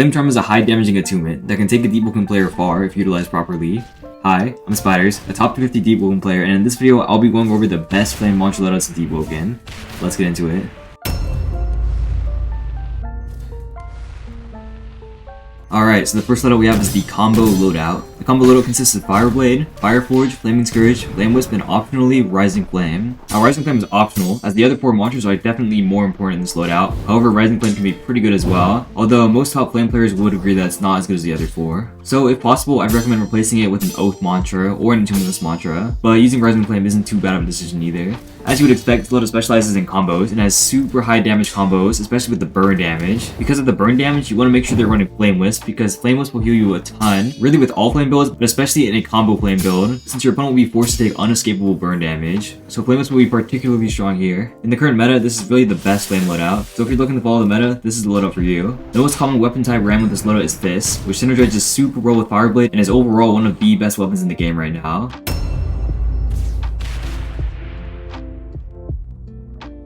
Flamecharm is a high damaging attunement that can take a Deepwoken player far if utilized properly. Hi, I'm Spiders, a top 250 Deepwoken player, and in this video I'll be going over the best flame launcher loadouts in Deepwoken. Let's get into it. Alright, so the first loadout we have is the Combo Loadout. The Combo Loadout consists of Fireblade, Fireforge, Flaming Scourge, Flame Wisp, and optionally Rising Flame. Now Rising Flame is optional, as the other 4 monsters are definitely more important in this loadout. However, Rising Flame can be pretty good as well, although most top flame players would agree that it's not as good as the other 4. So if possible, I'd recommend replacing it with an Oath mantra or an attunements mantra, but using Rising Flame isn't too bad of a decision either. As you would expect, this loadout specializes in combos and has super high damage combos, especially with the burn damage. Because of the burn damage, you want to make sure they're running Flame Wisp, because Flame Wisp will heal you a ton, really with all flame builds, but especially in a combo flame build, since your opponent will be forced to take unescapable burn damage. So Flame Wisp will be particularly strong here. In the current meta, this is really the best flame loadout, so if you're looking to follow the meta, this is the loadout for you. The most common weapon type ran with this loadout is Fist, which synergizes super well with Fireblade and is overall one of the best weapons in the game right now.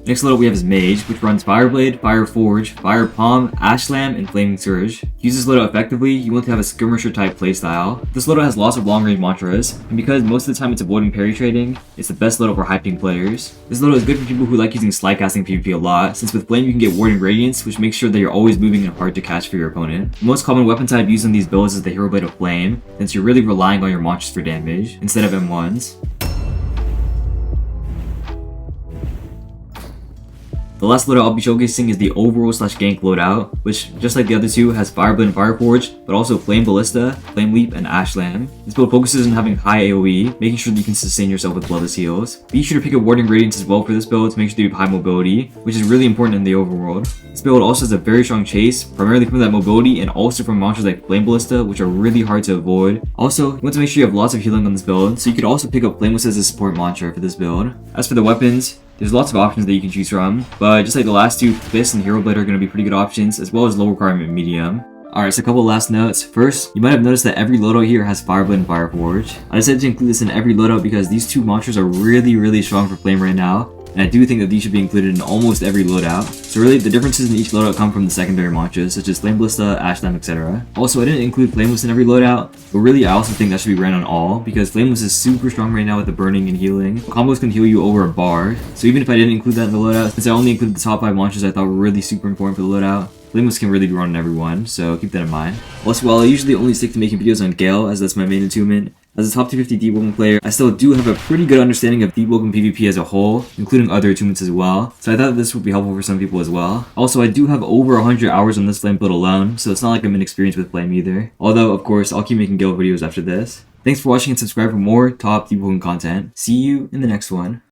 Next loadout we have is Mage, which runs Fireblade, Fireforge, Fire Palm, Ashlam, and Flaming Surge. To use this loadout effectively, you want to have a skirmisher type playstyle. This loadout has lots of long range mantras, and because most of the time it's avoiding parry trading, it's the best loadout for high ping players. This loadout is good for people who like using slide casting PvP a lot, since with Flame you can get Warding Radiance, which makes sure that you're always moving and hard to catch for your opponent. The most common weapon type used in these builds is the Hero Blade of Flame, since you're really relying on your monsters for damage, instead of M1s. The last loadout I'll be showcasing is the overall / gank loadout, which just like the other two has Fireblade and Fireforge, but also Flame Ballista, Flame Leap, and Ashlam. This build focuses on having high AoE, making sure that you can sustain yourself with bloodless heals. Be sure to pick up Warding Radiance as well for this build to make sure that you have high mobility, which is really important in the overworld. This build also has a very strong chase, primarily from that mobility and also from monsters like Flame Ballista, which are really hard to avoid. Also, you want to make sure you have lots of healing on this build, so you could also pick up Flame Wisp as a support mantra for this build. As for the weapons, there's lots of options that you can choose from, but just like the last two, Fist and Hero Blade are going to be pretty good options, as well as low requirement medium. Alright, so a couple last notes. First, you might have noticed that every loadout here has Fireblade and Fireforge. I decided to include this in every loadout because these two monsters are really strong for Flame right now, and I do think that these should be included in almost every loadout. So really, the differences in each loadout come from the secondary mantras, such as Flame Ballista, Ashlam, etc. Also, I didn't include Flame Wisp in every loadout, but really I also think that should be ran on all, because Flame Wisp is super strong right now with the burning and healing. Combos can heal you over a bar, so even if I didn't include that in the loadout, since I only included the top 5 mantras I thought were really super important for the loadout, Flame Wisp can really be run on everyone, so keep that in mind. Also, while I usually only stick to making videos on Gale, as that's my main attunement, as a top 250 Deepwoken player, I still do have a pretty good understanding of Deepwoken PvP as a whole, including other attunements as well, so I thought this would be helpful for some people as well. Also, I do have over 100 hours on this Flame build alone, so it's not like I'm inexperienced with Flame either. Although, of course, I'll keep making Gale videos after this. Thanks for watching and subscribe for more top Deepwoken content. See you in the next one.